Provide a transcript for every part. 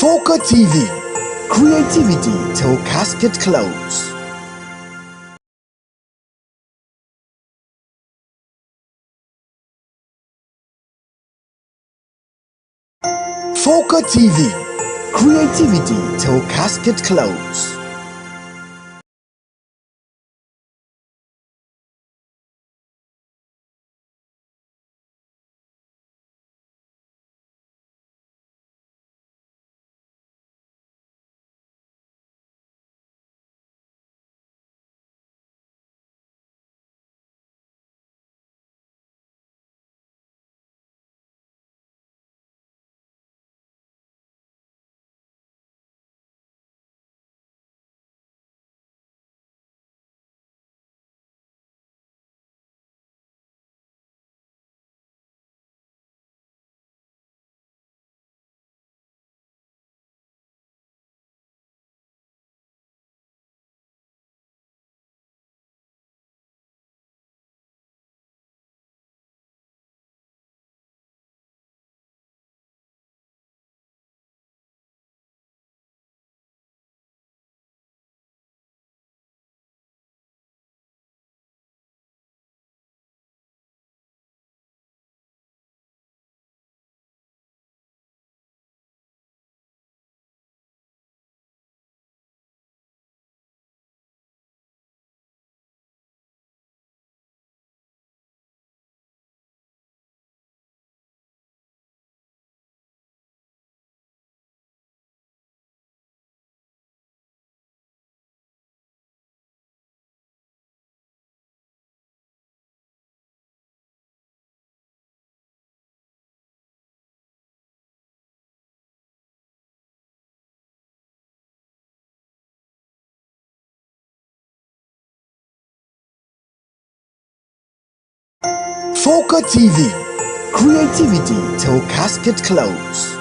Foka TV, creativity till casket close. Foka TV, creativity till casket close. Foka TV, creativity till casket close.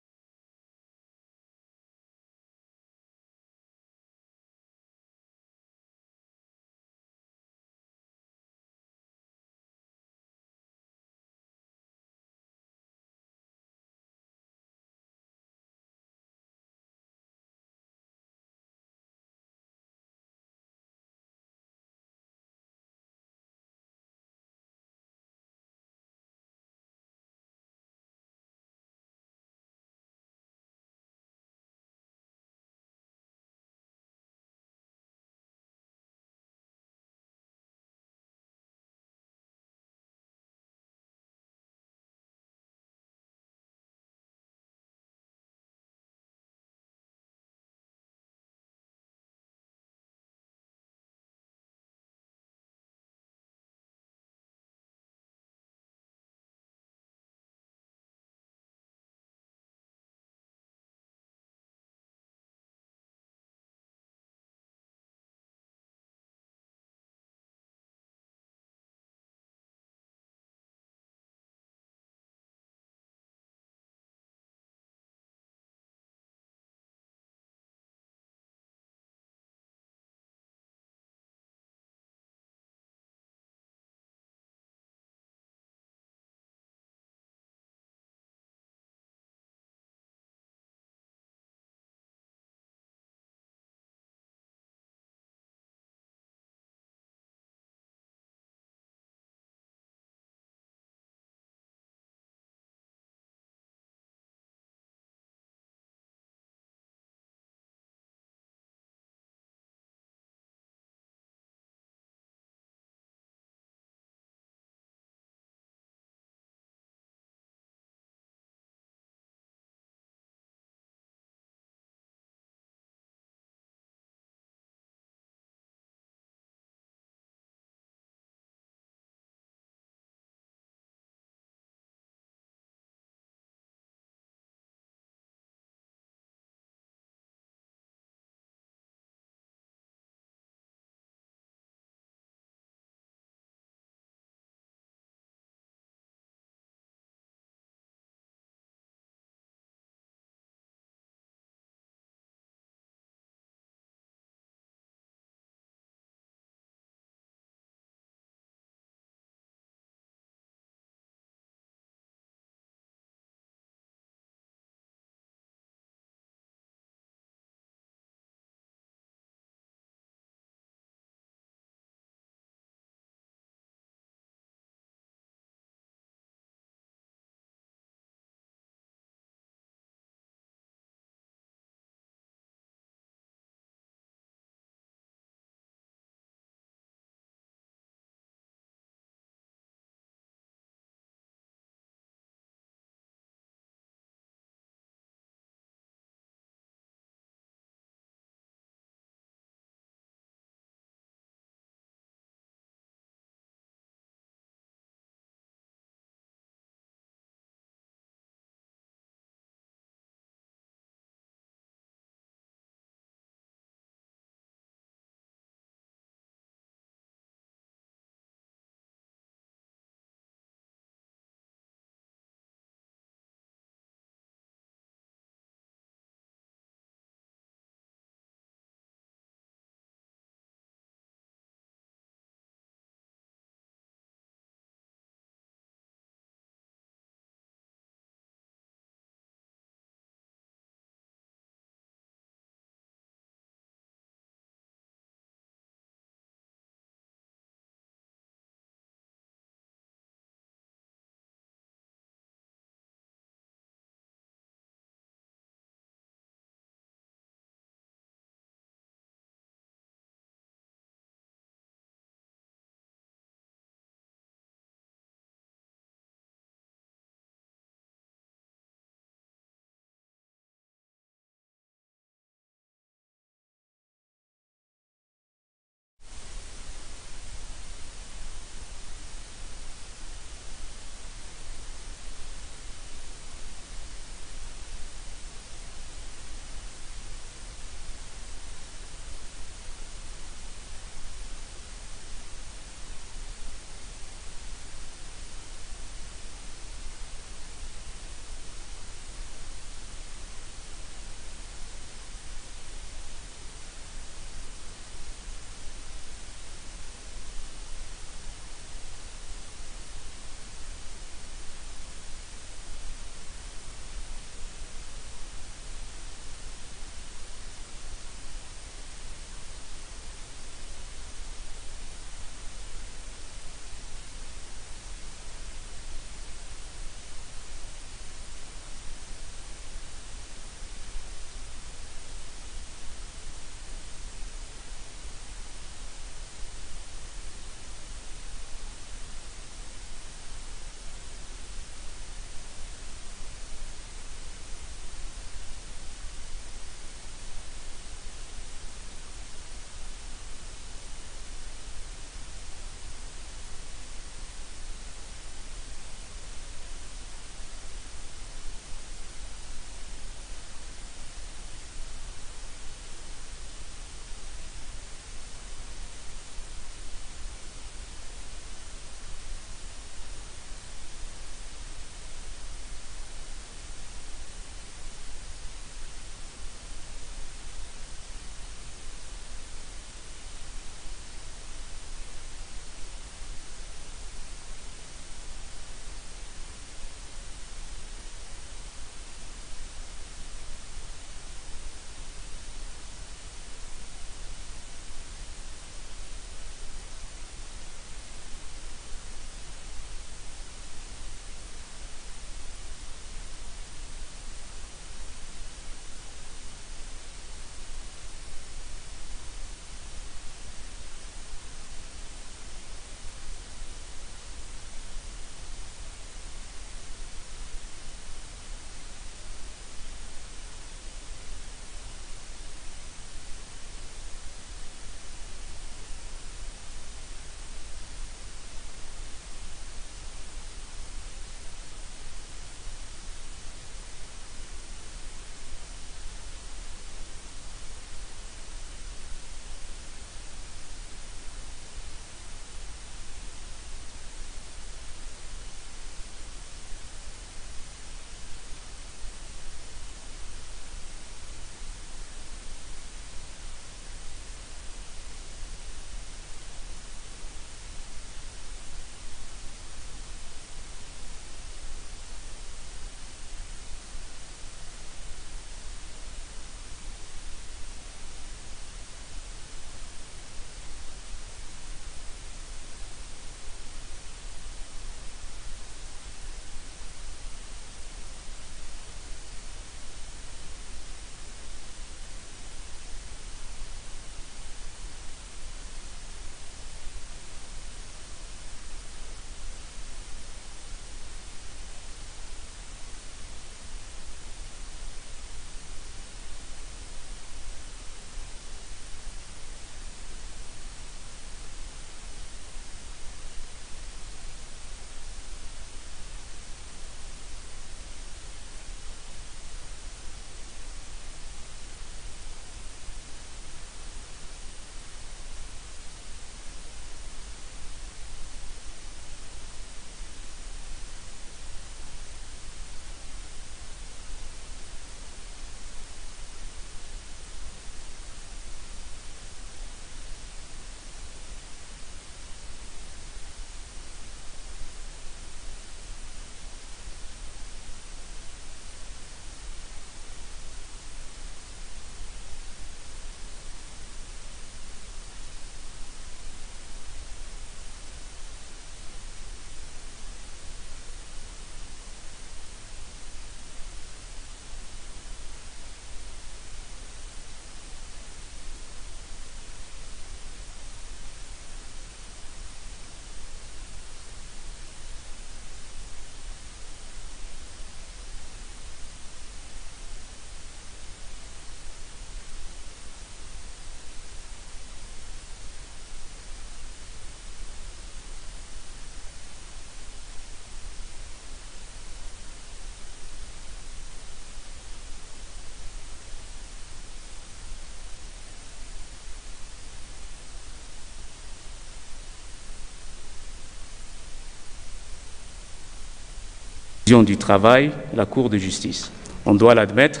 division du travail, la Cour de justice. On doit l'admettre,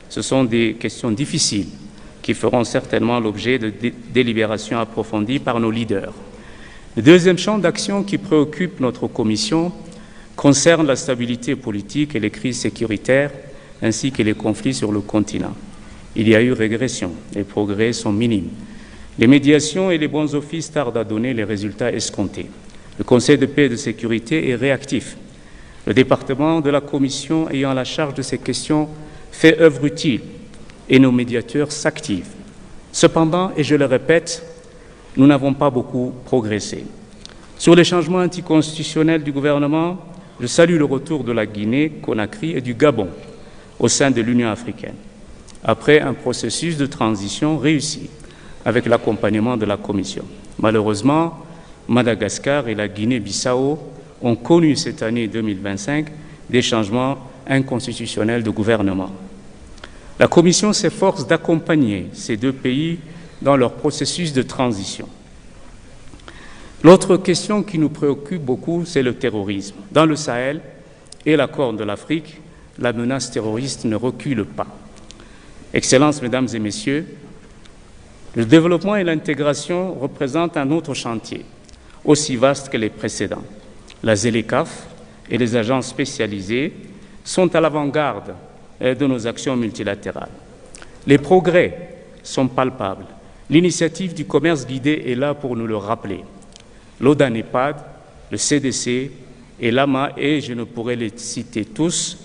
ce sont des questions difficiles qui feront certainement l'objet de délibérations approfondies par nos leaders. Le deuxième champ d'action qui préoccupe notre commission concerne la stabilité politique et les crises sécuritaires, ainsi que les conflits sur le continent. Il y a eu régression, les progrès sont minimes. Les médiations et les bons offices tardent à donner les résultats escomptés. Le Conseil de paix et de sécurité est réactif. Le département de la Commission ayant la charge de ces questions fait œuvre utile et nos médiateurs s'activent. Cependant, et je le répète, nous n'avons pas beaucoup progressé. Sur les changements anticonstitutionnels du gouvernement, je salue le retour de la Guinée, Conakry et du Gabon au sein de l'Union africaine, après un processus de transition réussi avec l'accompagnement de la Commission. Malheureusement, Madagascar et la Guinée-Bissau ont connu cette année 2025 des changements inconstitutionnels de gouvernement. La Commission s'efforce d'accompagner ces deux pays dans leur processus de transition. L'autre question qui nous préoccupe beaucoup, c'est le terrorisme. Dans le Sahel et la Corne de l'Afrique, la menace terroriste ne recule pas. Excellences, Mesdames et Messieurs, le développement et l'intégration représentent un autre chantier, aussi vaste que les précédents. La ZLECAf et les agences spécialisées sont à l'avant-garde de nos actions multilatérales. Les progrès sont palpables. L'initiative du commerce guidé est là pour nous le rappeler. L'ODA-NEPAD, le CDC et l'AMA, et je ne pourrais les citer tous,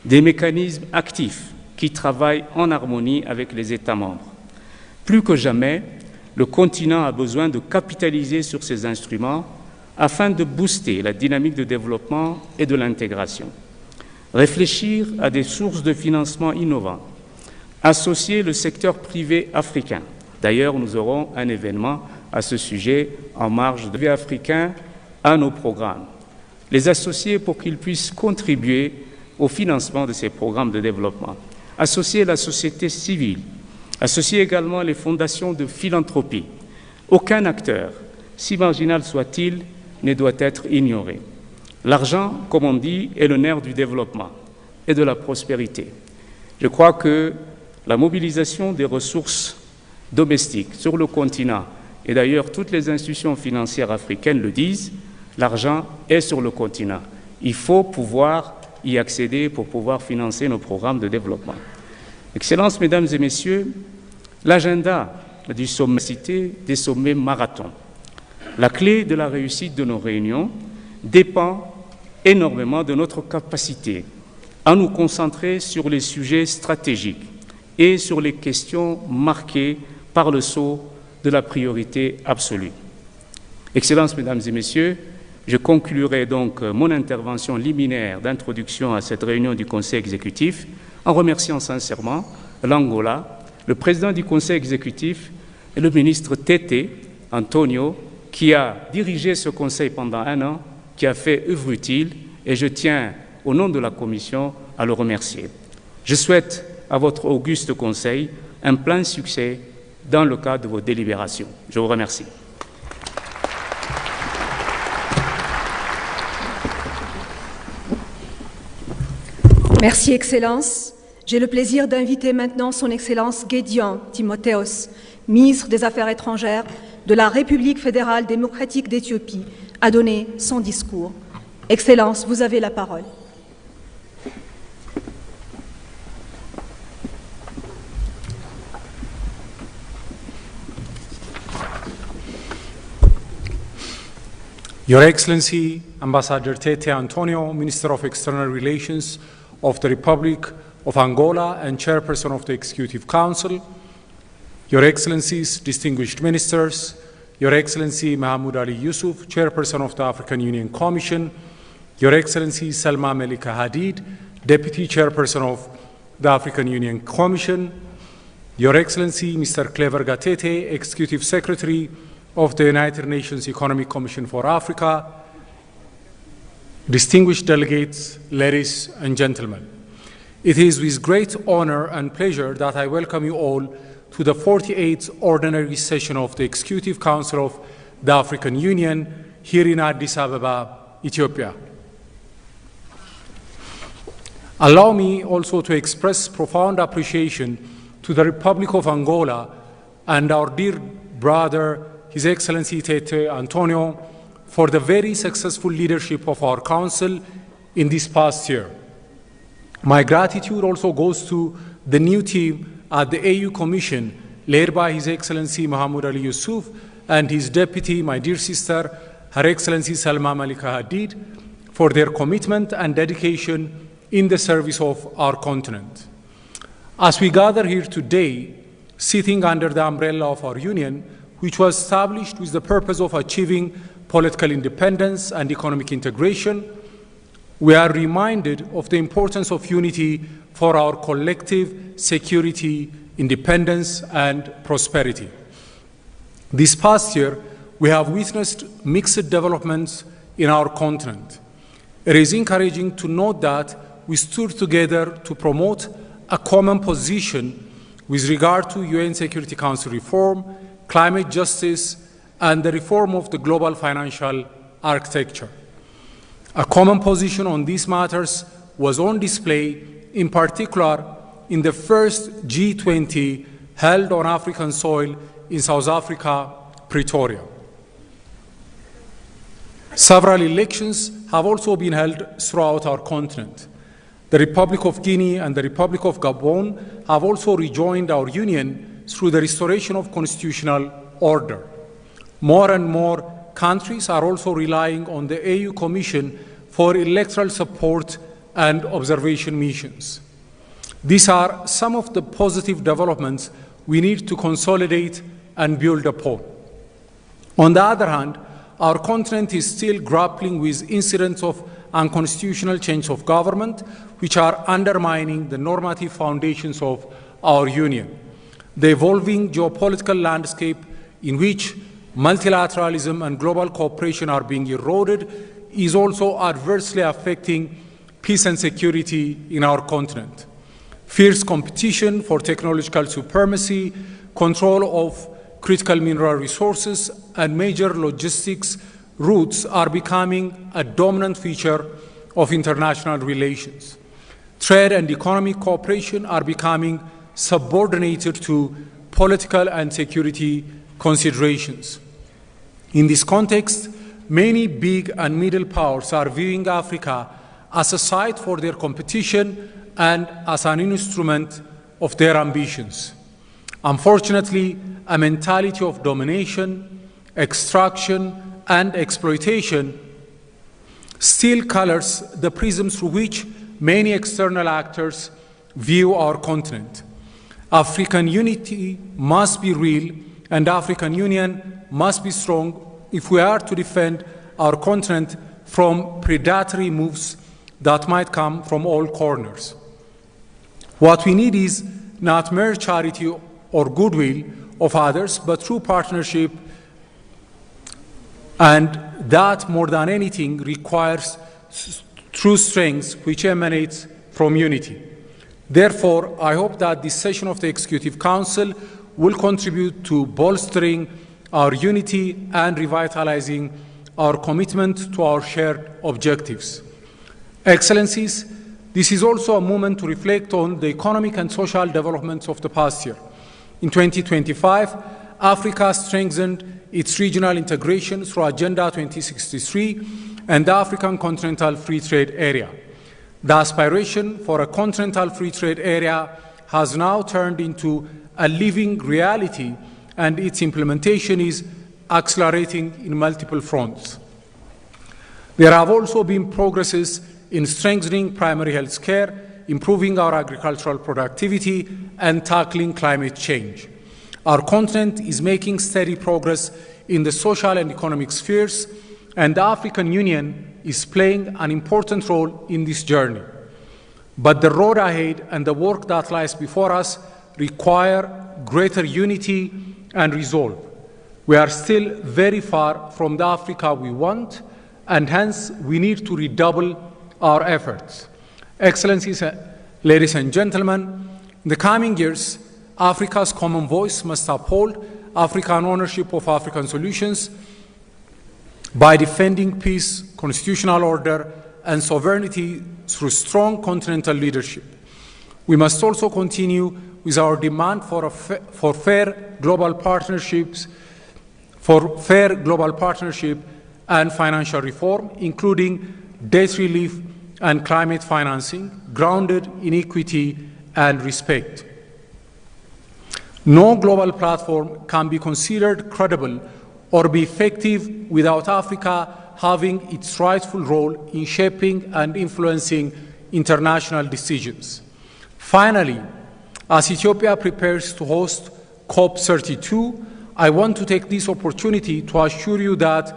des mécanismes actifs qui travaillent en harmonie avec les États membres. Plus que jamais, le continent a besoin de capitaliser sur ces instruments afin de booster la dynamique de développement et de l'intégration. Réfléchir à des sources de financement innovantes, associer le secteur privé africain. D'ailleurs, nous aurons un événement à ce sujet en marge de africain à nos programmes. Les associer pour qu'ils puissent contribuer au financement de ces programmes de développement. Associer la société civile. Associer également les fondations de philanthropie. Aucun acteur, si marginal soit-il, ne doit être ignoré. L'argent, comme on dit, est le nerf du développement et de la prospérité. Je crois que la mobilisation des ressources domestiques sur le continent, et d'ailleurs toutes les institutions financières africaines le disent, l'argent est sur le continent. Il faut pouvoir y accéder pour pouvoir financer nos programmes de développement. Excellences, Mesdames et Messieurs, l'agenda du sommet cité des sommets marathons. La clé de la réussite de nos réunions dépend énormément de notre capacité à nous concentrer sur les sujets stratégiques et sur les questions marquées par le sceau de la priorité absolue. Excellences, Mesdames et Messieurs, je conclurai donc mon intervention liminaire d'introduction à cette réunion du Conseil exécutif en remerciant sincèrement l'Angola, le président du Conseil exécutif et le ministre Tete, Antonio, qui a dirigé ce Conseil pendant 1 an, qui a fait œuvre utile, et je tiens, au nom de la Commission, à le remercier. Je souhaite à votre auguste Conseil un plein succès dans le cadre de vos délibérations. Je vous remercie. Merci, Excellence. J'ai le plaisir d'inviter maintenant Son Excellence Gédéon Timotheos, ministre des Affaires étrangères de la République fédérale démocratique d'Éthiopie, à donner son discours. Excellence, vous avez la parole. Your Excellency, Ambassador Tete Antonio, Minister of External Relations of the Republic of Angola and Chairperson of the Executive Council, Your Excellencies, distinguished ministers, Your Excellency Mahmoud Ali Yusuf, Chairperson of the African Union Commission, Your Excellency Salma Melika Hadid, Deputy Chairperson of the African Union Commission, Your Excellency Mr. Clever Gatete, Executive Secretary of the United Nations Economic Commission for Africa, distinguished delegates, ladies and gentlemen. It is with great honor and pleasure that I welcome you all to the 48th Ordinary Session of the Executive Council of the African Union here in Addis Ababa, Ethiopia. Allow me also to express profound appreciation to the Republic of Angola and our dear brother, His Excellency Tete Antonio, for the very successful leadership of our Council in this past year. My gratitude also goes to the new team at the AU Commission, led by His Excellency Mohamed Ali Yusuf and his deputy, my dear sister, Her Excellency Salma Malika Hadid, for their commitment and dedication in the service of our continent. As we gather here today, sitting under the umbrella of our union, which was established with the purpose of achieving political independence and economic integration, we are reminded of the importance of unity for our collective security, independence, and prosperity. This past year, we have witnessed mixed developments in our continent. It is encouraging to note that we stood together to promote a common position with regard to UN Security Council reform, climate justice, and the reform of the global financial architecture. A common position on these matters was on display, in particular, in the first G20 held on African soil in South Africa, Pretoria. Several elections have also been held throughout our continent. The Republic of Guinea and the Republic of Gabon have also rejoined our union through the restoration of constitutional order. More and more countries are also relying on the AU Commission for electoral support and observation missions. These are some of the positive developments we need to consolidate and build upon. On the other hand, our continent is still grappling with incidents of unconstitutional change of government, which are undermining the normative foundations of our union. The evolving geopolitical landscape in which multilateralism and global cooperation are being eroded is also adversely affecting peace and security in our continent. Fierce competition for technological supremacy, control of critical mineral resources, and major logistics routes are becoming a dominant feature of international relations. Trade and economic cooperation are becoming subordinated to political and security considerations. In this context, many big and middle powers are viewing Africa as a site for their competition and as an instrument of their ambitions. Unfortunately, a mentality of domination, extraction, and exploitation still colors the prism through which many external actors view our continent. African unity must be real, and African Union must be strong if we are to defend our continent from predatory moves that might come from all corners. What we need is not mere charity or goodwill of others, but true partnership, and that, more than anything, requires true strength which emanates from unity. Therefore, I hope that this session of the Executive Council will contribute to bolstering our unity and revitalizing our commitment to our shared objectives. Excellencies, this is also a moment to reflect on the economic and social developments of the past year. In 2025, Africa strengthened its regional integration through Agenda 2063 and the African Continental Free Trade Area. The aspiration for a continental free trade area has now turned into a living reality, and its implementation is accelerating in multiple fronts. There have also been progresses in strengthening primary health care, improving our agricultural productivity, and tackling climate change. Our continent is making steady progress in the social and economic spheres, and the African Union is playing an important role in this journey. But the road ahead and the work that lies before us require greater unity and resolve. We are still very far from the Africa we want, and hence we need to redouble our efforts. Excellencies, ladies and gentlemen, in the coming years, Africa's common voice must uphold African ownership of African solutions by defending peace, constitutional order, and sovereignty through strong continental leadership. We must also continue with our demand for fair global partnership and financial reform, including debt relief and climate financing, grounded in equity and respect. No global platform can be considered credible or be effective without Africa having its rightful role in shaping and influencing international decisions. Finally, as Ethiopia prepares to host COP32, I want to take this opportunity to assure you that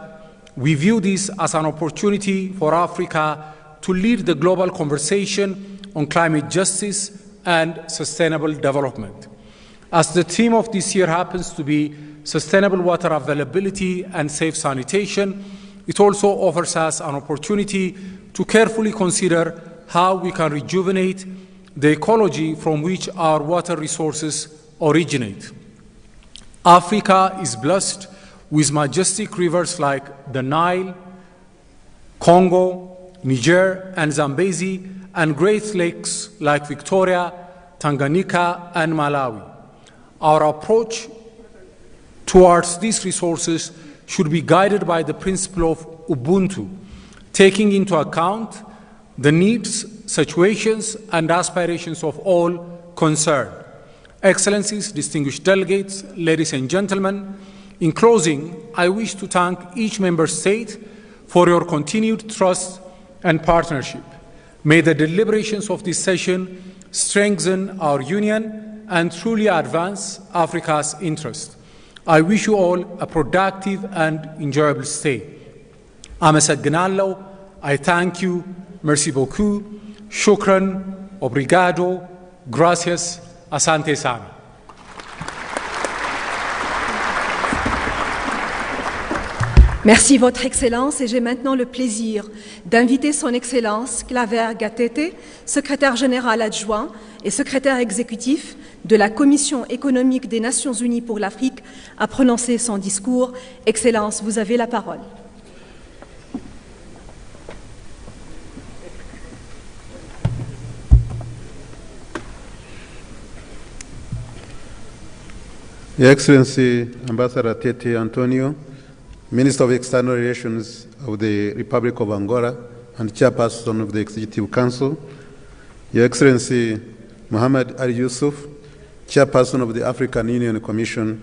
we view this as an opportunity for Africa to lead the global conversation on climate justice and sustainable development. As the theme of this year happens to be sustainable water availability and safe sanitation, it also offers us an opportunity to carefully consider how we can rejuvenate the ecology from which our water resources originate. Africa is blessed with majestic rivers like the Nile, Congo, Niger, and Zambezi, and great lakes like Victoria, Tanganyika, and Malawi. Our approach towards these resources should be guided by the principle of Ubuntu, taking into account the needs, situations, and aspirations of all concerned. Excellencies, distinguished delegates, ladies and gentlemen, in closing, I wish to thank each member state for your continued trust and partnership. May the deliberations of this session strengthen our union and truly advance Africa's interest. I wish you all a productive and enjoyable stay. Amasagnaalo, I thank you, merci beaucoup, shukran, obrigado, gracias, asante sana. Merci, Votre Excellence, et j'ai maintenant le plaisir d'inviter Son Excellence Claver Gatete, secrétaire général adjoint et secrétaire exécutif de la Commission économique des Nations Unies pour l'Afrique, à prononcer son discours. Excellence, vous avez la parole. Your Excellency, Ambassador Tete Antonio, Minister of External Relations of the Republic of Angola and Chairperson of the Executive Council, Your Excellency Mohamed Ali Yusuf, Chairperson of the African Union Commission,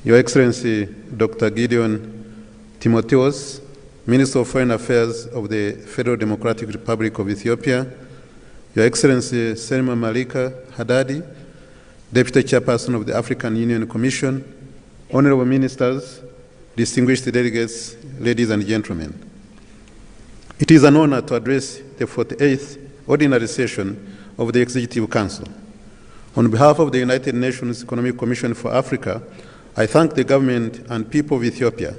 Your Excellency Dr. Gideon Timotheos, Minister of Foreign Affairs of the Federal Democratic Republic of Ethiopia, Your Excellency Selma Malika Haddadi, Deputy Chairperson of the African Union Commission, Honorable Ministers, distinguished delegates, ladies and gentlemen. It is an honor to address the 48th Ordinary Session of the Executive Council. On behalf of the United Nations Economic Commission for Africa, I thank the government and people of Ethiopia,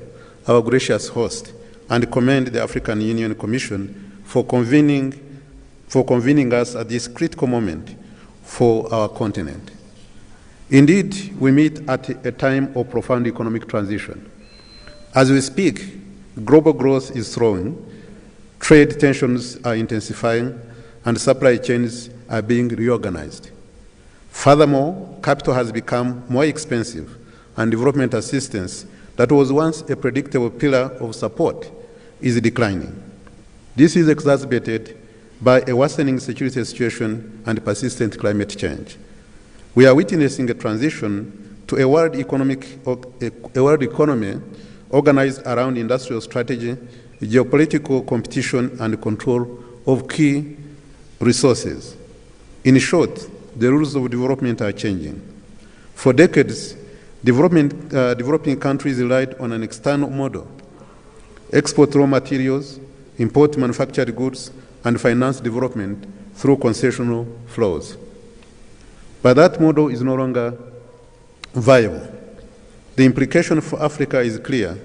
our gracious host, and commend the African Union Commission for convening us at this critical moment for our continent. Indeed, we meet at a time of profound economic transition. As we speak, global growth is slowing, trade tensions are intensifying, and supply chains are being reorganized. Furthermore, capital has become more expensive, and development assistance that was once a predictable pillar of support is declining. This is exacerbated by a worsening security situation and persistent climate change. We are witnessing a transition to a world economy organized around industrial strategy, geopolitical competition, and control of key resources. In short, the rules of development are changing. For decades, developing countries relied on an external model, export raw materials, import manufactured goods, and finance development through concessional flows. But that model is no longer viable. The implication for Africa is clear.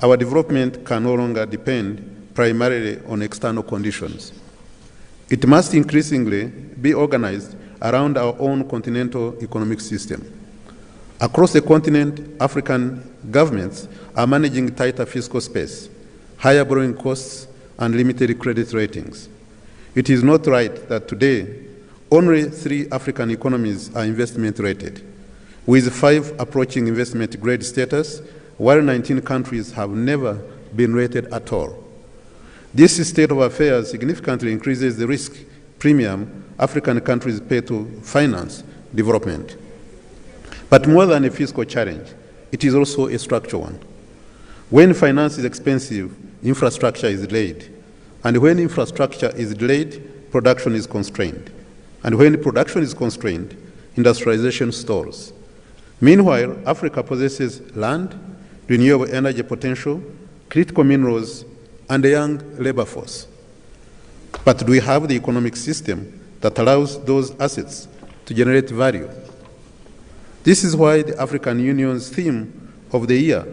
Our development can no longer depend primarily on external conditions. It must increasingly be organized around our own continental economic system. Across the continent, African governments are managing tighter fiscal space, higher borrowing costs, and limited credit ratings. It is not right that today only 3 African economies are investment rated, with 5 approaching investment grade status, while 19 countries have never been rated at all. This state of affairs significantly increases the risk premium African countries pay to finance development. But more than a fiscal challenge, it is also a structural one. When finance is expensive, infrastructure is delayed. And when infrastructure is delayed, production is constrained. And when production is constrained, industrialization stalls. Meanwhile, Africa possesses land, renewable energy potential, critical minerals, and a young labor force. But do we have the economic system that allows those assets to generate value? This is why the African Union's theme of the year,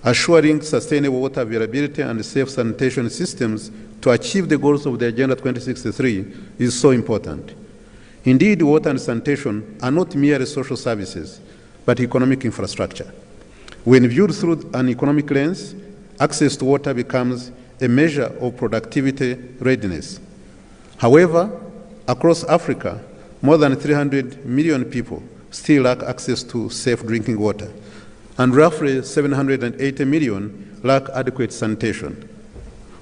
assuring sustainable water availability and safe sanitation systems to achieve the goals of the Agenda 2063, is so important. Indeed, water and sanitation are not merely social services, but economic infrastructure. When viewed through an economic lens, access to water becomes a measure of productivity readiness. However, across Africa, more than 300 million people still lack access to safe drinking water, and roughly 780 million lack adequate sanitation.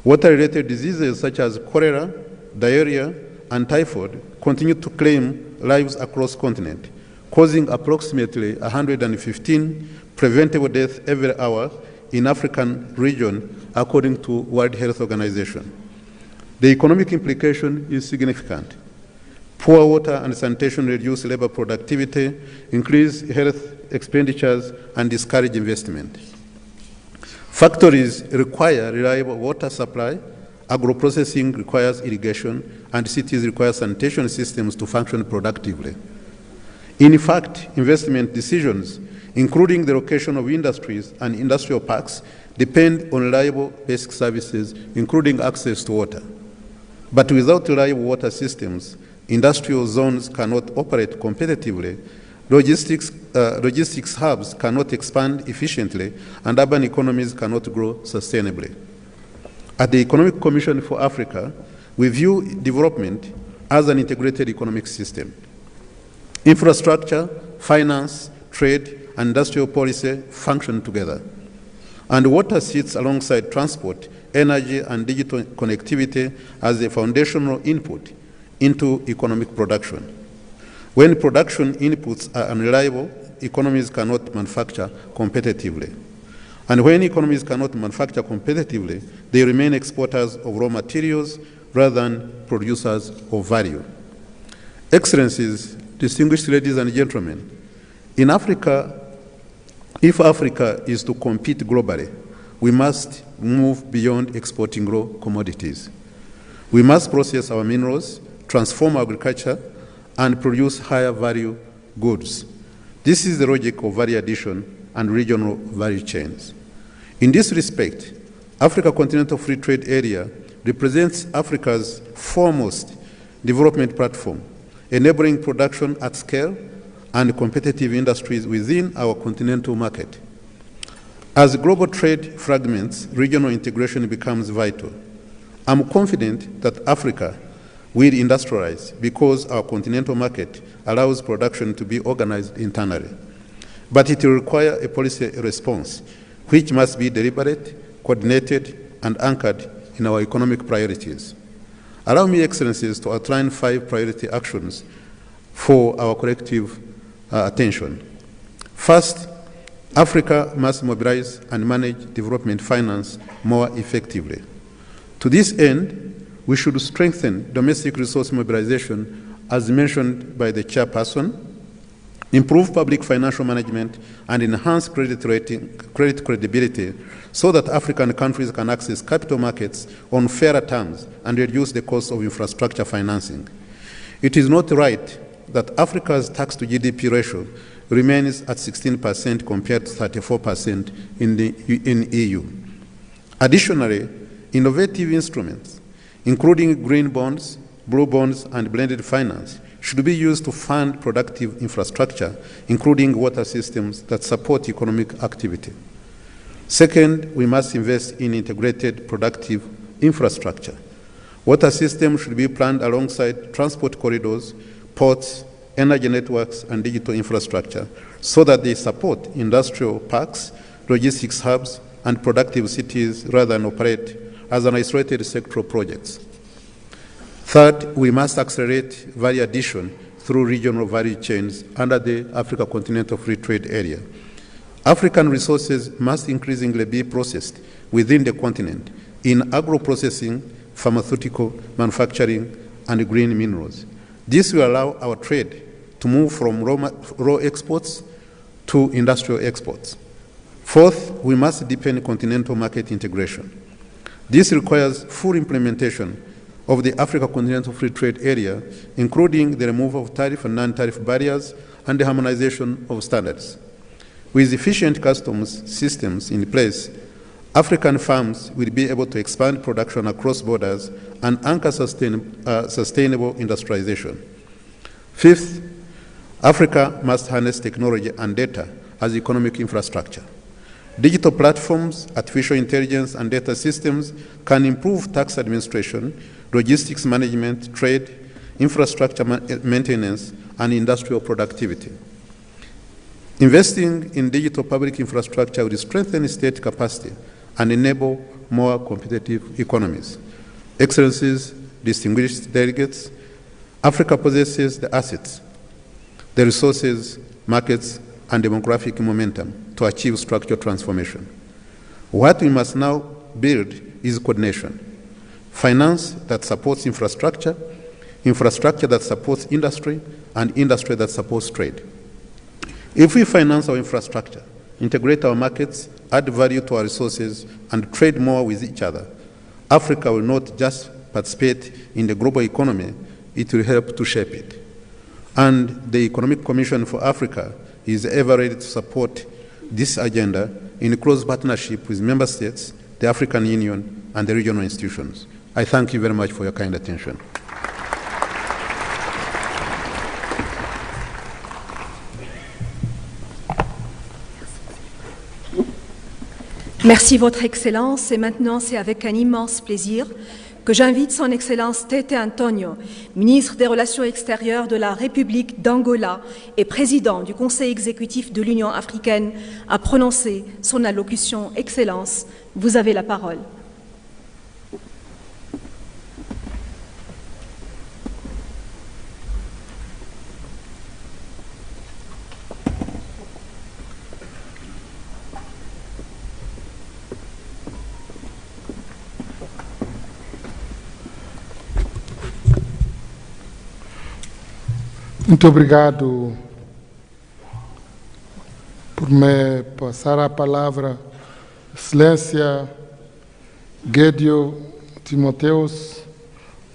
Water-related diseases such as cholera, diarrhea, and typhoid continue to claim lives across the continent, causing approximately 115 preventable deaths every hour in African region, according to World Health Organization. The economic implication is significant. Poor water and sanitation reduce labor productivity, increase health expenditures, and discourage investment. Factories require reliable water supply, agro-processing requires irrigation, and cities require sanitation systems to function productively. In fact, investment decisions, including the location of industries and industrial parks, depend on reliable basic services, including access to water. But without reliable water systems, industrial zones cannot operate competitively, logistics hubs cannot expand efficiently, and urban economies cannot grow sustainably. At the Economic Commission for Africa, we view development as an integrated economic system. Infrastructure, finance, trade, and industrial policy function together. And water sits alongside transport, energy, and digital connectivity as a foundational input into economic production. When production inputs are unreliable, economies cannot manufacture competitively. And when economies cannot manufacture competitively, they remain exporters of raw materials rather than producers of value. Excellencies, distinguished ladies and gentlemen, in Africa, if Africa is to compete globally, we must move beyond exporting raw commodities. We must process our minerals, transform agriculture, and produce higher value goods. This is the logic of value addition and regional value chains. In this respect, Africa Continental Free Trade Area represents Africa's foremost development platform, enabling production at scale and competitive industries within our continental market. As global trade fragments, regional integration becomes vital. I'm confident that Africa will industrialize because our continental market allows production to be organized internally. But it will require a policy response, which must be deliberate, coordinated, and anchored in our economic priorities. Allow me, Excellencies, to outline 5 priority actions for our collective attention. First, Africa must mobilize and manage development finance more effectively. To this end, we should strengthen domestic resource mobilization, as mentioned by the chairperson, improve public financial management, and enhance credit credibility so that African countries can access capital markets on fairer terms and reduce the cost of infrastructure financing. It is not right that Africa's tax-to-GDP ratio remains at 16% compared to 34% in EU. Additionally, innovative instruments, including green bonds, blue bonds, and blended finance, should be used to fund productive infrastructure, including water systems that support economic activity. Second, we must invest in integrated, productive infrastructure. Water systems should be planned alongside transport corridors, ports, energy networks, and digital infrastructure so that they support industrial parks, logistics hubs, and productive cities rather than operate as an isolated sectoral projects. Third, we must accelerate value addition through regional value chains under the Africa Continental Free Trade Area. African resources must increasingly be processed within the continent in agro-processing, pharmaceutical, manufacturing, and green minerals. This will allow our trade to move from raw exports to industrial exports. Fourth, we must deepen continental market integration. This requires full implementation of the Africa Continental Free Trade Area, including the removal of tariff and non-tariff barriers and the harmonization of standards. With efficient customs systems in place, African farms will be able to expand production across borders and anchor sustainable industrialization. Fifth, Africa must harness technology and data as economic infrastructure. Digital platforms, artificial intelligence, and data systems can improve tax administration, logistics management, trade, infrastructure maintenance, and industrial productivity. Investing in digital public infrastructure will strengthen state capacity and enable more competitive economies. Excellencies, distinguished delegates, Africa possesses the assets, the resources, markets, and demographic momentum to achieve structural transformation. What we must now build is coordination. Finance that supports infrastructure, infrastructure that supports industry, and industry that supports trade. If we finance our infrastructure, integrate our markets, add value to our resources, and trade more with each other, Africa will not just participate in the global economy, it will help to shape it. And the Economic Commission for Africa is ever ready to support this agenda in close partnership with member states, the African Union, and the regional institutions. I thank you very much for your kind attention. Merci, Votre Excellence. Et maintenant, c'est avec un immense plaisir que j'invite Son Excellence Tete Antonio, ministre des Relations extérieures de la République d'Angola et président du Conseil exécutif de l'Union africaine, à prononcer son allocution. Excellence, vous avez la parole. Muito obrigado por me passar a palavra, Excelência Gédio Timoteus,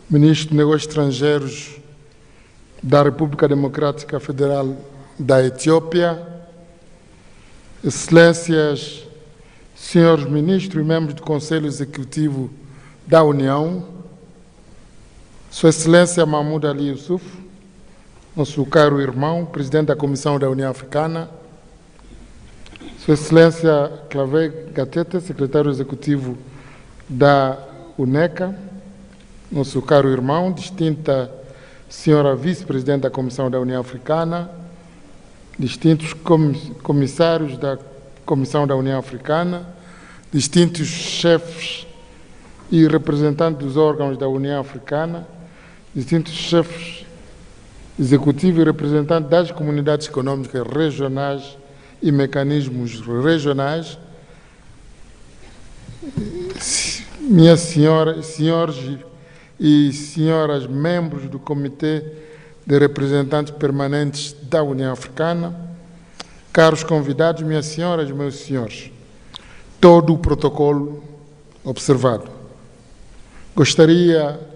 Ministro de Negócios Estrangeiros da República Democrática Federal da Etiópia, Excelências, Senhores Ministros e membros do Conselho Executivo da União, Sua Excelência Mahmoud Ali Yusuf, nosso caro irmão, Presidente da Comissão da União Africana, Sua Excelência Clavé Gatete, Secretário Executivo da UNECA, nosso caro irmão, distinta Senhora Vice-Presidente da Comissão da União Africana, distintos comissários da Comissão da União Africana, distintos chefes e representantes dos órgãos da União Africana, distintos chefes executivos e representantes das comunidades econômicas regionais e mecanismos regionais, minhas senhoras, senhores e senhoras membros do Comitê de Representantes Permanentes da União Africana, caros convidados, minhas senhoras e meus senhores, todo o protocolo observado. Gostaria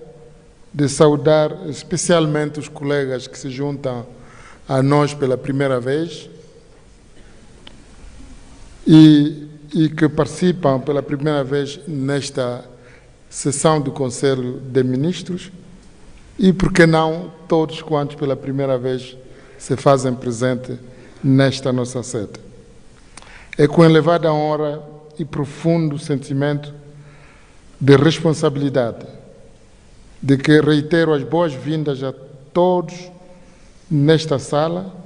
de saudar especialmente os colegas que se juntam a nós pela primeira vez e que participam pela primeira vez nesta sessão do Conselho de Ministros e, por que não, todos quantos pela primeira vez se fazem presente nesta nossa sede. É com elevada honra e profundo sentimento de responsabilidade, de que reitero as boas-vindas a todos nesta sala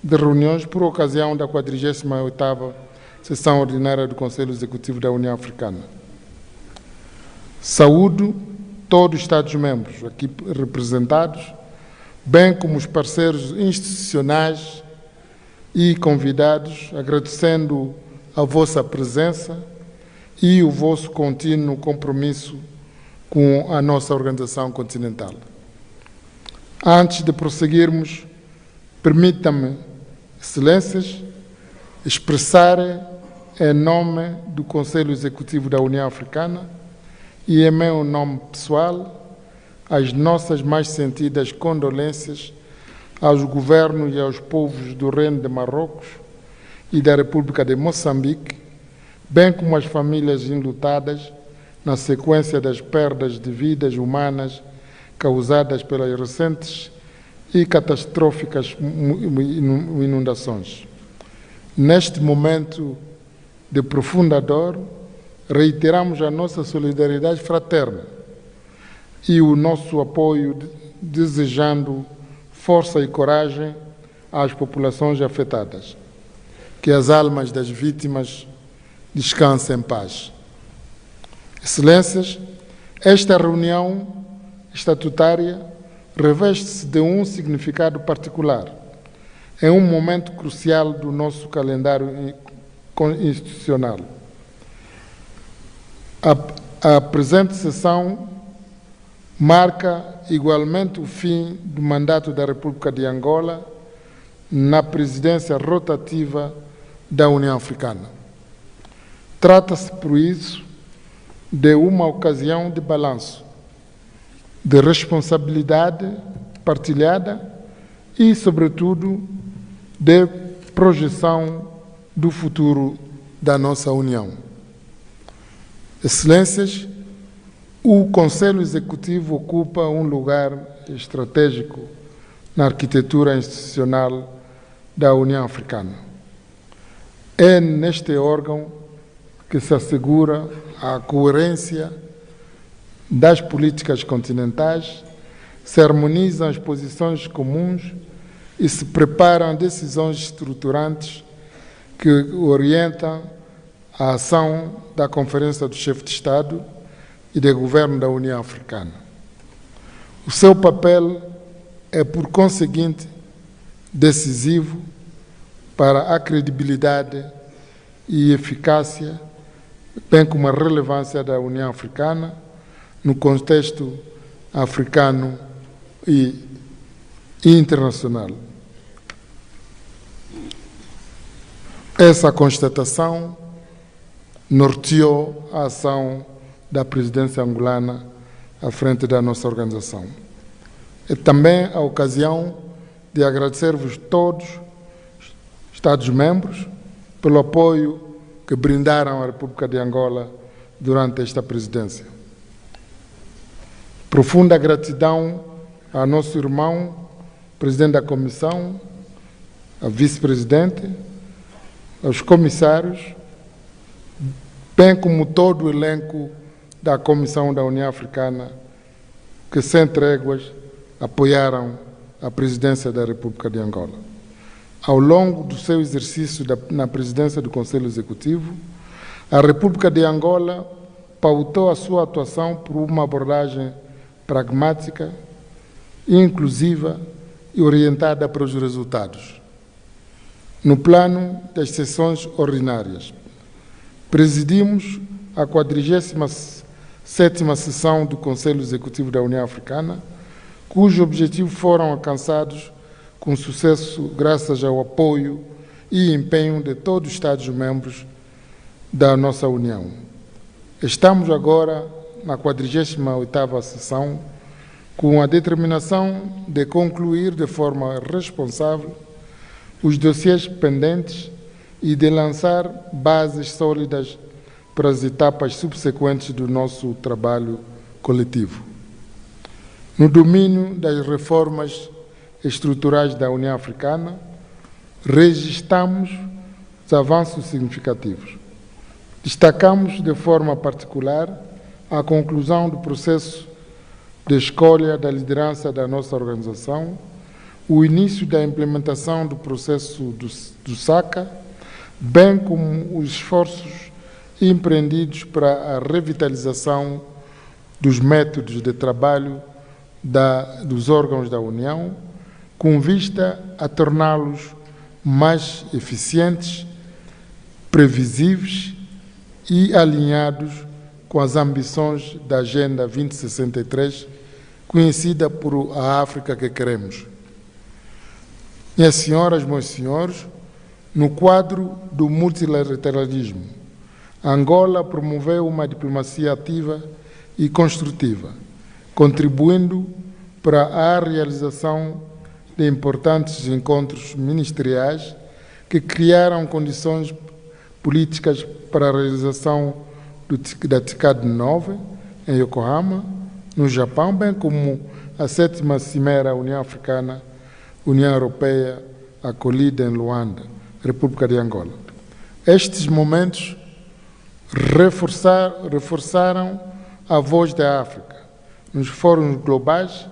de reuniões por ocasião da 48ª Sessão Ordinária do Conselho Executivo da União Africana. Saúdo todos os Estados-membros aqui representados, bem como os parceiros institucionais e convidados, agradecendo a vossa presença e o vosso contínuo compromisso com a nossa organização continental. Antes de prosseguirmos, permita-me, Excelências, expressar em nome do Conselho Executivo da União Africana e em meu nome pessoal as nossas mais sentidas condolências aos governos e aos povos do Reino de Marrocos e da República de Moçambique, bem como as famílias enlutadas na sequência das perdas de vidas humanas causadas pelas recentes e catastróficas inundações. Neste momento de profunda dor, reiteramos a nossa solidariedade fraterna e o nosso apoio, desejando força e coragem às populações afetadas. Que as almas das vítimas descansem em paz. Excelências, esta reunião estatutária reveste-se de um significado particular. É um momento crucial do nosso calendário institucional. A presente sessão marca igualmente o fim do mandato da República de Angola na presidência rotativa da União Africana. Trata-se, por isso, de uma ocasião de balanço, de responsabilidade partilhada e, sobretudo, de projeção do futuro da nossa União. Excelências, o Conselho Executivo ocupa um lugar estratégico na arquitetura institucional da União Africana. É neste órgão que se assegura a coerência das políticas continentais, se harmonizam as posições comuns e se preparam decisões estruturantes que orientam a ação da Conferência do Chefe de Estado e de Governo da União Africana. O seu papel é, por conseguinte, decisivo para a credibilidade e eficácia, bem como a relevância da União Africana no contexto africano e internacional. Essa constatação norteou a ação da presidência angolana à frente da nossa organização. É também a ocasião de agradecer-vos todos, Estados-membros, pelo apoio que brindaram à República de Angola durante esta presidência. Profunda gratidão ao nosso irmão, presidente da Comissão, a vice-presidente, aos comissários, bem como todo o elenco da Comissão da União Africana, que sem tréguas apoiaram a presidência da República de Angola. Ao longo do seu exercício na presidência do Conselho Executivo, a República de Angola pautou a sua atuação por uma abordagem pragmática, inclusiva e orientada para os resultados. No plano das sessões ordinárias, presidimos a 47ª sessão do Conselho Executivo da União Africana, cujos objetivos foram alcançados com sucesso graças ao apoio e empenho de todos os Estados-membros da nossa União. Estamos agora na 48ª sessão com a determinação de concluir de forma responsável os dossiês pendentes e de lançar bases sólidas para as etapas subsequentes do nosso trabalho coletivo. No domínio das reformas estruturais da União Africana, registramos avanços significativos. Destacamos de forma particular a conclusão do processo de escolha da liderança da nossa organização, o início da implementação do processo do SACA, bem como os esforços empreendidos para a revitalização dos métodos de trabalho dos órgãos da União, com vista a torná-los mais eficientes, previsíveis e alinhados com as ambições da Agenda 2063, conhecida por a África que queremos. Minhas senhoras, meus senhores, no quadro do multilateralismo, Angola promoveu uma diplomacia ativa e construtiva, contribuindo para a realização de importantes encontros ministeriais que criaram condições políticas para a realização da TICAD 9, em Yokohama, no Japão, bem como a 7ª Cimeira União Africana, União Europeia, acolhida em Luanda, República de Angola. Estes momentos reforçaram a voz da África nos fóruns globais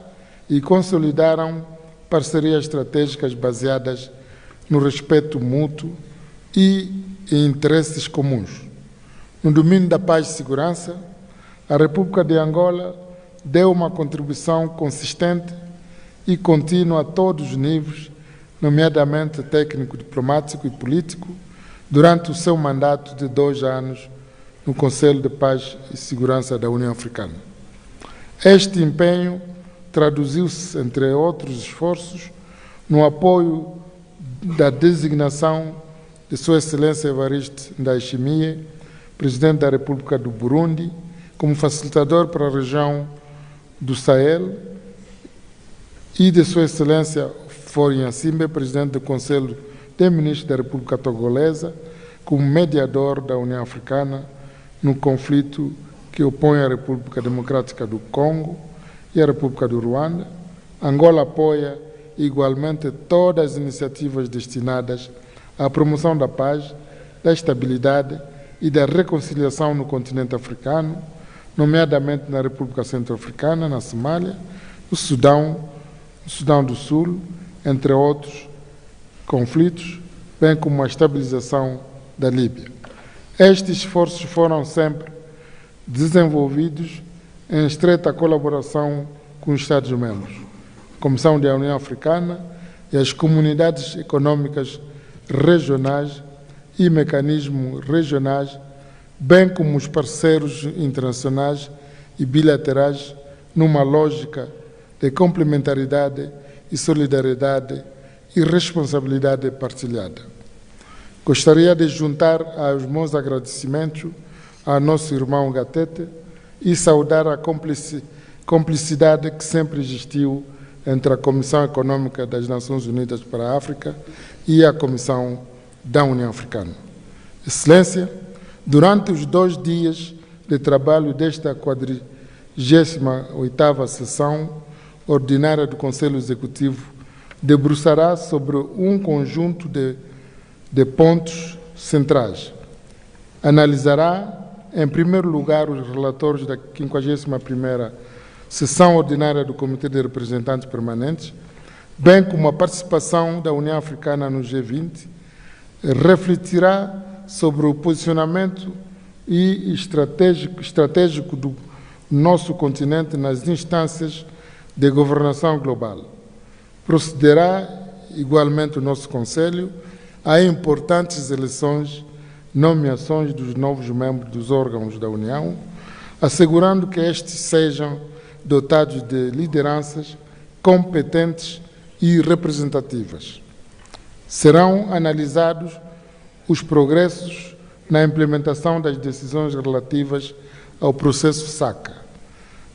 e consolidaram parcerias estratégicas baseadas no respeito mútuo e em interesses comuns. No domínio da paz e segurança, a República de Angola deu uma contribuição consistente e contínua a todos os níveis, nomeadamente técnico, diplomático e político, durante o seu mandato de 2 anos no Conselho de Paz e Segurança da União Africana. Este empenho traduziu-se, entre outros esforços, no apoio da designação de Sua Excelência Evariste Ndayishimiye, Presidente da República do Burundi, como facilitador para a região do Sahel, e de Sua Excelência Faure Gnassingbé, Presidente do Conselho de Ministros da República Togolesa, como mediador da União Africana no conflito que opõe a República Democrática do Congo e a República do Ruanda. Angola apoia igualmente todas as iniciativas destinadas à promoção da paz, da estabilidade e da reconciliação no continente africano, nomeadamente na República Centro-Africana, na Somália, no Sudão do Sul, entre outros conflitos, bem como a estabilização da Líbia. Estes esforços foram sempre desenvolvidos em estreita colaboração com os Estados-membros, a Comissão da União Africana e as comunidades econômicas regionais e mecanismos regionais, bem como os parceiros internacionais e bilaterais, numa lógica de complementaridade e solidariedade e responsabilidade partilhada. Gostaria de juntar aos meus agradecimentos ao nosso irmão Gatete e saudar a cumplicidade que sempre existiu entre a Comissão Econômica das Nações Unidas para a África e a Comissão da União Africana. Excelência, durante os 2 dias de trabalho desta 48ª sessão ordinária do Conselho Executivo, debruçará sobre um conjunto de pontos centrais. Analisará, em primeiro lugar, os relatórios da 51ª Sessão Ordinária do Comitê de Representantes Permanentes, bem como a participação da União Africana no G20, refletirá sobre o posicionamento estratégico do nosso continente nas instâncias de governação global. Procederá, igualmente, o nosso Conselho a importantes eleições, nomeações dos novos membros dos órgãos da União, assegurando que estes sejam dotados de lideranças competentes e representativas. Serão analisados os progressos na implementação das decisões relativas ao processo SACA,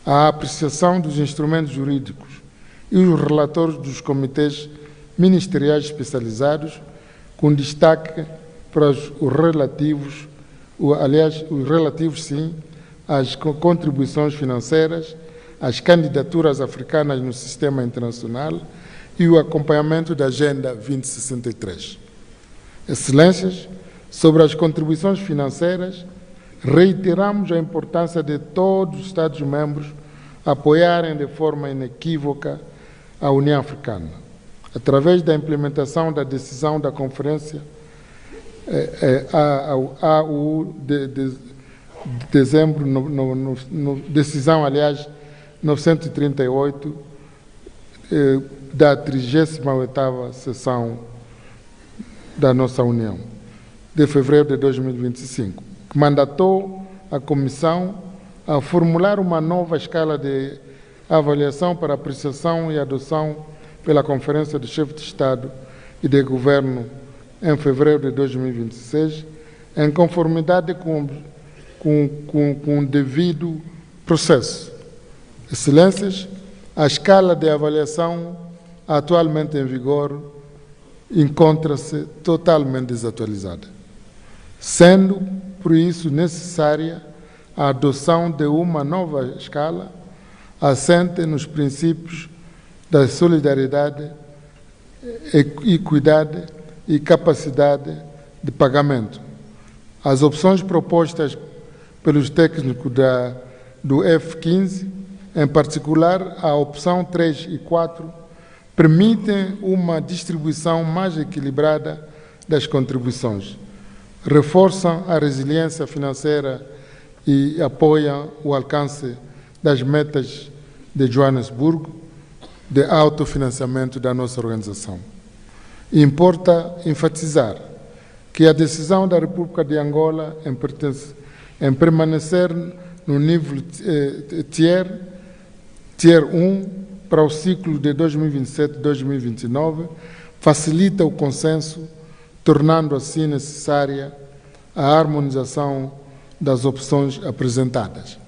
a apreciação dos instrumentos jurídicos e os relatórios dos comitês ministeriais especializados, com destaque para os relativos às contribuições financeiras, às candidaturas africanas no sistema internacional e o acompanhamento da Agenda 2063. Excelências, sobre as contribuições financeiras, reiteramos a importância de todos os Estados-membros apoiarem de forma inequívoca a União Africana, através da implementação da decisão da Conferência AU de dezembro, decisão, aliás, 938, da 38ª sessão da nossa União, de fevereiro de 2025, que mandatou a Comissão a formular uma nova escala de avaliação para apreciação e adoção pela Conferência de Chefes de Estado e de Governo em fevereiro de 2026, em conformidade com o devido processo. Excelências, a escala de avaliação atualmente em vigor encontra-se totalmente desatualizada, sendo, por isso, necessária a adoção de uma nova escala assente nos princípios da solidariedade, equidade e capacidade de pagamento. As opções propostas pelos técnicos do F15, em particular a opção 3 e 4, permitem uma distribuição mais equilibrada das contribuições, reforçam a resiliência financeira e apoiam o alcance das metas de Joanesburgo de autofinanciamento da nossa organização. Importa enfatizar que a decisão da República de Angola em permanecer no nível Tier 1 para o ciclo de 2027-2029 facilita o consenso, tornando assim necessária a harmonização das opções apresentadas.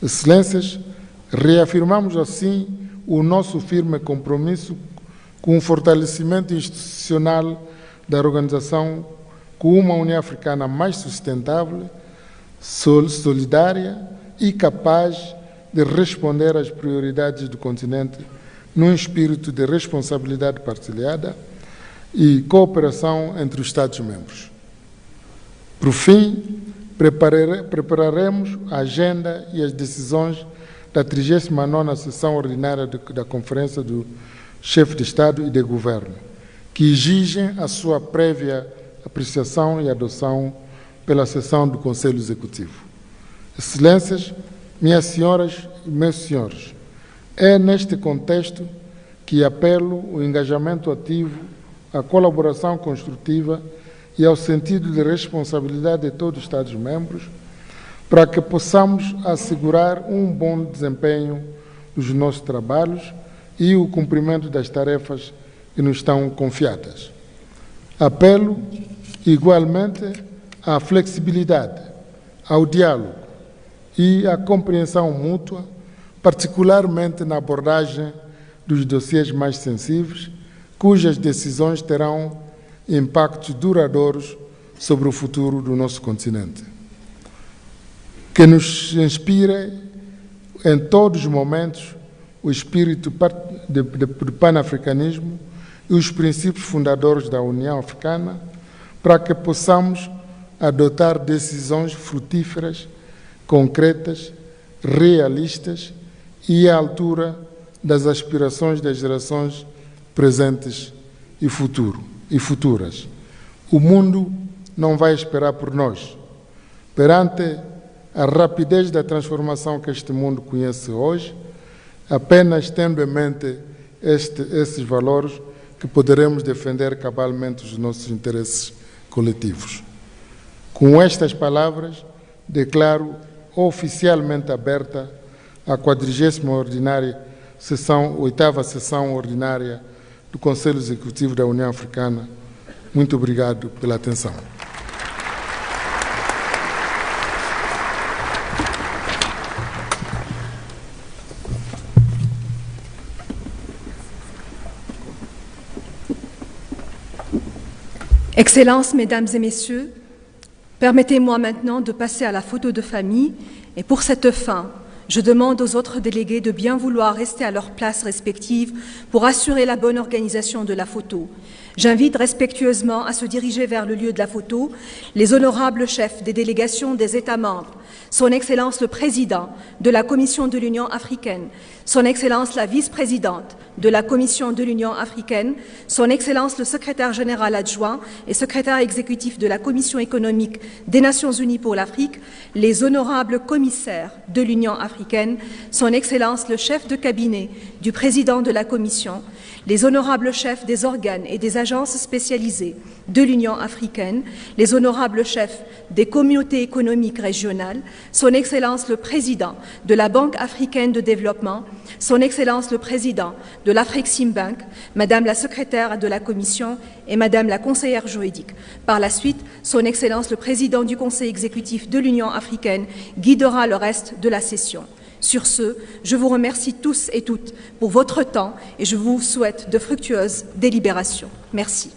Excelências, reafirmamos assim o nosso firme compromisso com o fortalecimento institucional da organização, com uma União Africana mais sustentável, solidária e capaz de responder às prioridades do continente num espírito de responsabilidade partilhada e cooperação entre os Estados-membros. Por fim, prepararemos a agenda e as decisões da 39ª sessão ordinária da Conferência do Chefe de Estado e de Governo, que exigem a sua prévia apreciação e adoção pela sessão do Conselho Executivo. Excelências, minhas senhoras e meus senhores, é neste contexto que apelo o engajamento ativo, a colaboração construtiva e ao sentido de responsabilidade de todos os Estados-membros para que possamos assegurar um bom desempenho dos nossos trabalhos e o cumprimento das tarefas que nos estão confiadas. Apelo, igualmente, à flexibilidade, ao diálogo e à compreensão mútua, particularmente na abordagem dos dossiês mais sensíveis, cujas decisões terão impactos duradouros sobre o futuro do nosso continente. Que nos inspire em todos os momentos o espírito de panafricanismo e os princípios fundadores da União Africana, para que possamos adotar decisões frutíferas, concretas, realistas e à altura das aspirações das gerações presentes e futuras. O mundo não vai esperar por nós. Perante a rapidez da transformação que este mundo conhece hoje, apenas tendo em mente esses valores que poderemos defender cabalmente os nossos interesses coletivos. Com estas palavras, declaro oficialmente aberta a 40ª oitava sessão ordinária do Conselho Executivo da União Africana. Muito obrigado pela atenção. Excellences, Mesdames et Messieurs, permettez-moi maintenant de passer à la photo de famille et pour cette fin, Je demande aux autres délégués de bien vouloir rester à leurs places respectives pour assurer la bonne organisation de la photo. J'invite respectueusement à se diriger vers le lieu de la photo les honorables chefs des délégations des États membres, Son Excellence le Président de la Commission de l'Union africaine, Son Excellence la Vice-présidente de la Commission de l'Union africaine, Son Excellence le Secrétaire général adjoint et Secrétaire exécutif de la Commission économique des Nations unies pour l'Afrique, les honorables commissaires de l'Union africaine, Son Excellence le chef de cabinet du Président de la Commission, les honorables chefs des organes et des agences spécialisées de l'Union africaine, les honorables chefs des communautés économiques régionales, Son Excellence le Président de la Banque africaine de développement, Son Excellence le Président de l'Afreximbank, Madame la Secrétaire de la Commission et Madame la Conseillère juridique. Par la suite, Son Excellence le Président du Conseil exécutif de l'Union africaine guidera le reste de la session. Sur ce, je vous remercie tous et toutes pour votre temps et je vous souhaite de fructueuses délibérations. Merci.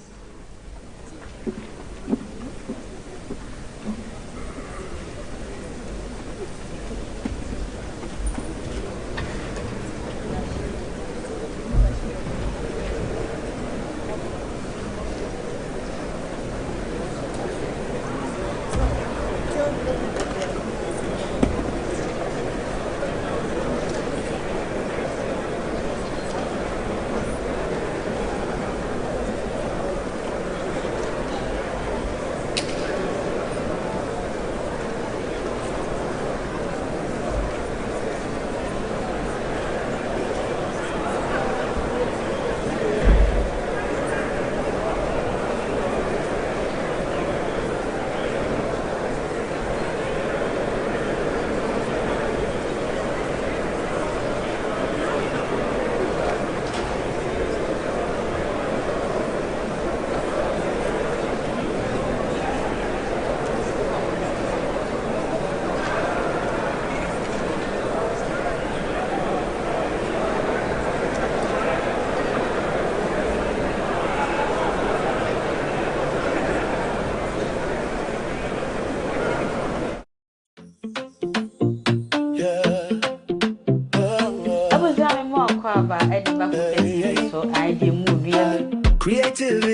Creative.